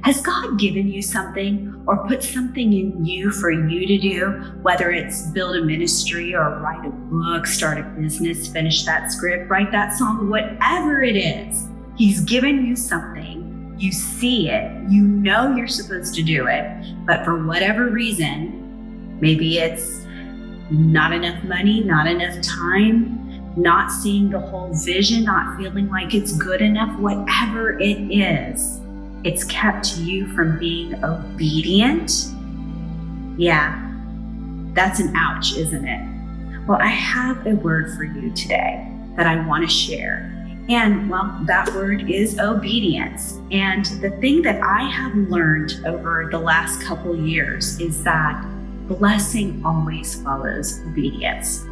Has God given you something or put something in you for you to do, whether it's build a ministry or write a book, start a business, finish that script, write that song, whatever it is, He's given you something. You see it, you know you're supposed to do it, but for whatever reason, maybe it's not enough money, not enough time, not seeing the whole vision, not feeling like it's good enough, whatever it is, it's kept you from being obedient. Yeah, that's an ouch, isn't it? Well, I have a word for you today that I want to share. And well, that word is obedience. And the thing that I have learned over the last couple years is that blessing always follows obedience.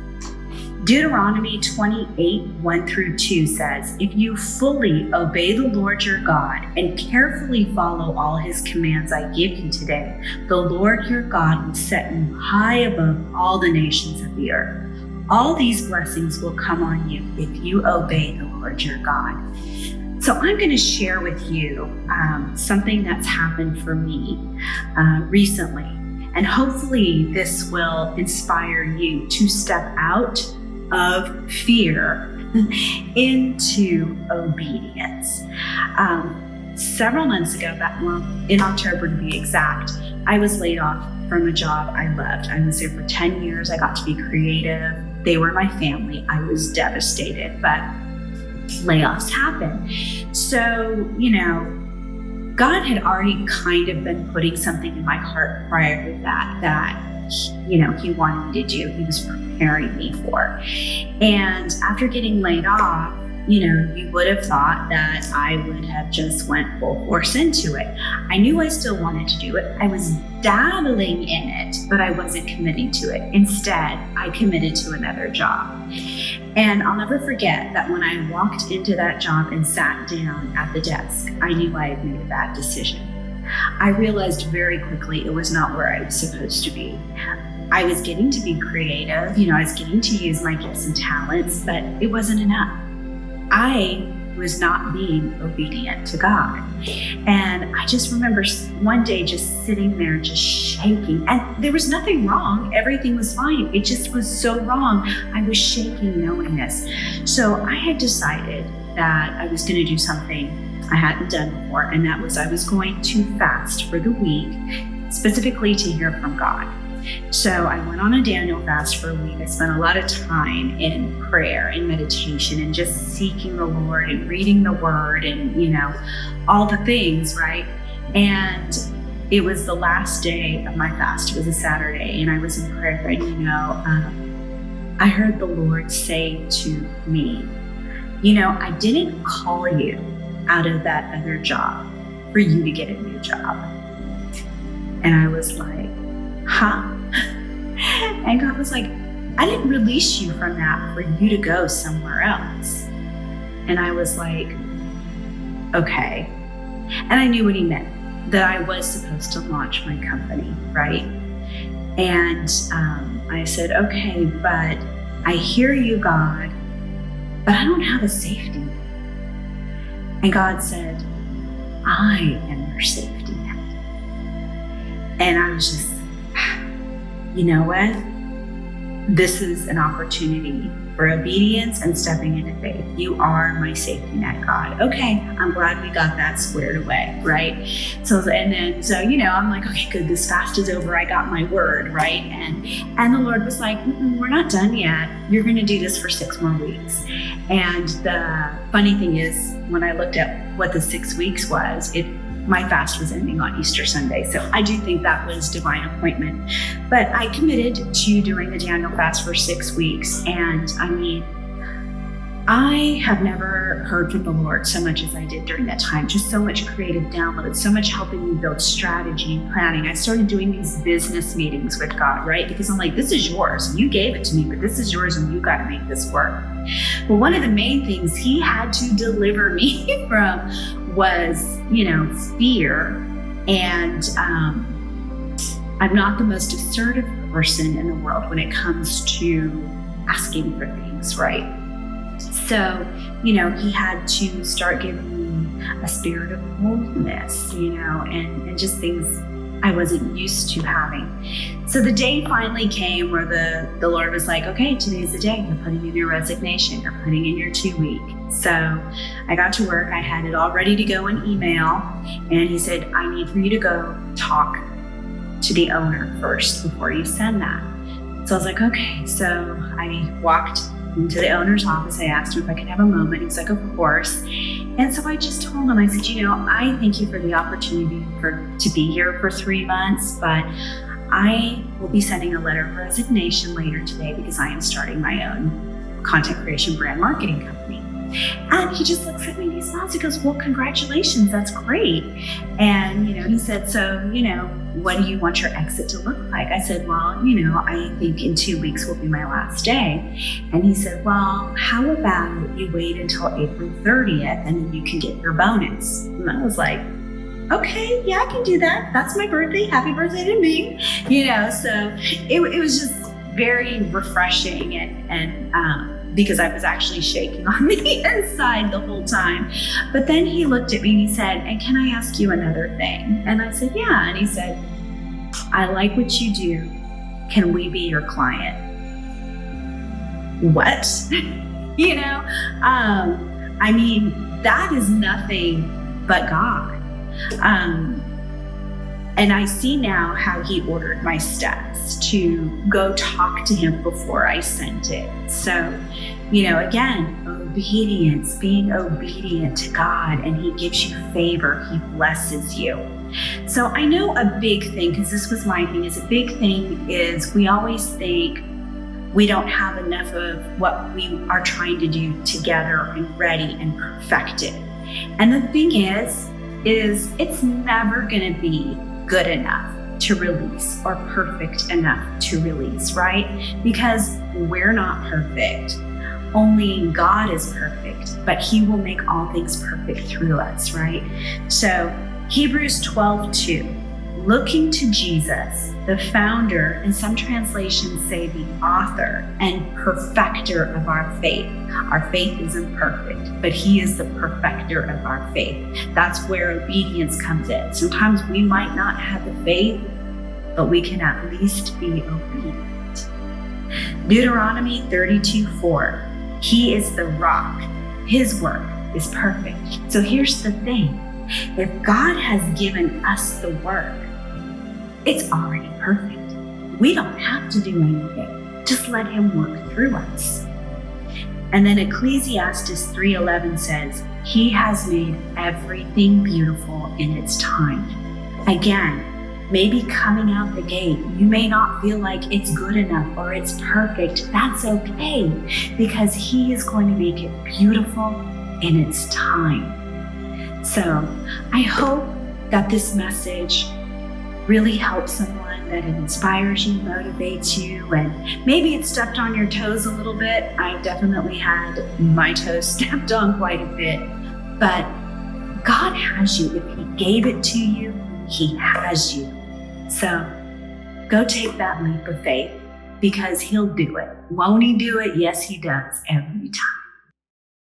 Deuteronomy 28:1-2 says, if you fully obey the Lord your God and carefully follow all His commands I give you today, the Lord your God will set you high above all the nations of the earth. All these blessings will come on you if you obey the Lord your God. So I'm going to share with you something that's happened for me recently. And hopefully this will inspire you to step out of fear into obedience. Several months ago, in October to be exact, I was laid off from a job I loved. I was there for 10 years. I got to be creative. They were my family. I was devastated, but layoffs happen. So, God had already kind of been putting something in my heart prior to that He wanted me to do. He was preparing me for. And after getting laid off, you would have thought that I would have just went full force into it. I knew I still wanted to do it. I was dabbling in it, but I wasn't committing to it. Instead, I committed to another job. And I'll never forget that when I walked into that job and sat down at the desk, I knew I had made a bad decision. I realized very quickly it was not where I was supposed to be. I was getting to be creative, I was getting to use my gifts and talents, but it wasn't enough. I was not being obedient to God. And I just remember one day just sitting there just shaking. And there was nothing wrong. Everything was fine. It just was so wrong. I was shaking knowing this. So I had decided that I was going to do something I hadn't done before. And that was I was going to fast for the week, specifically to hear from God. So I went on a Daniel fast for a week. I spent a lot of time in prayer and meditation and just seeking the Lord and reading the Word and, all the things, right? And it was the last day of my fast. It was a Saturday, and I was in prayer. And, I heard the Lord say to me, I didn't call you out of that other job for you to get a new job. And I was like, huh? And God was like, I didn't release you from that for you to go somewhere else. And I was like, okay. And I knew what He meant, that I was supposed to launch my company, right? And I said, okay, but I hear you, God, but I don't have a safety net. And God said, I am your safety net. And I was just, you know what? This is an opportunity for obedience and stepping into faith. You are my safety net, God. Okay, I'm glad we got that squared away, right? So I'm like, okay, good, this fast is over. I got my word, right? And the Lord was like, we're not done yet. You're going to do this for 6 more weeks. And the funny thing is, when I looked at what the 6 weeks was, my fast was ending on Easter Sunday. So I do think that was divine appointment. But I committed to doing the Daniel fast for 6 weeks. And I have never heard from the Lord so much as I did during that time. Just so much creative download, so much helping me build strategy and planning. I started doing these business meetings with God, right? Because I'm like, this is yours. You gave it to me, but this is yours and you got to make this work. But one of the main things He had to deliver me from was, fear. And I'm not the most assertive person in the world when it comes to asking for things, right? So, He had to start giving me a spirit of wholeness, and just things I wasn't used to having. So the day finally came where the Lord was like, okay, today's the day. You're putting in your resignation. You're putting in your 2 week. So I got to work. I had it all ready to go in email. And he said, I need for you to go talk to the owner first before you send that. So I was like, okay. So I walked into the owner's office. I asked him if I could have a moment. He was like, of course. And so I just told him, I said, I thank you for the opportunity to be here for 3 months, but I will be sending a letter of resignation later today because I am starting my own content creation brand marketing company. And he just looks at me and he smiles. He goes, well, congratulations. That's great. And, he said, so, what do you want your exit to look like? I said, well, I think in 2 weeks will be my last day. And he said, well, how about you wait until April 30th and then you can get your bonus? And I was like, okay, yeah, I can do that. That's my birthday. Happy birthday to me. So it was just very refreshing and because I was actually shaking on the inside the whole time. But then he looked at me and he said, and can I ask you another thing? And I said, yeah. And he said, I like what you do. Can we be your client? What? That is nothing but God. And I see now how he ordered my steps to go talk to him before I sent it. So, again, obedience, being obedient to God, and he gives you favor, he blesses you. So I know a big thing, because this was my thing, is a big thing is we always think we don't have enough of what we are trying to do together and ready and perfected. And the thing is it's never going to be good enough to release or perfect enough to release, right? Because we're not perfect. Only God is perfect, but he will make all things perfect through us, right? So Hebrews 12:2, looking to Jesus, the founder, and some translations say the author and perfecter of our faith. Our faith isn't perfect, but he is the perfecter of our faith. That's where obedience comes in. Sometimes we might not have the faith, but we can at least be obedient. Deuteronomy 32:4, he is the rock. His work is perfect. So here's the thing. If God has given us the work, it's already perfect. We don't have to do anything. Just let him work through us. And then Ecclesiastes 3:11 says, he has made everything beautiful in its time. Again, maybe coming out the gate, you may not feel like it's good enough or it's perfect. That's okay, because he is going to make it beautiful in its time. So I hope that this message really helps someone, that it inspires you, motivates you, and maybe it stepped on your toes a little bit. I definitely had my toes stepped on quite a bit, but God has you. If he gave it to you, he has you. So go take that leap of faith, because he'll do it. Won't he do it? Yes, he does, every time.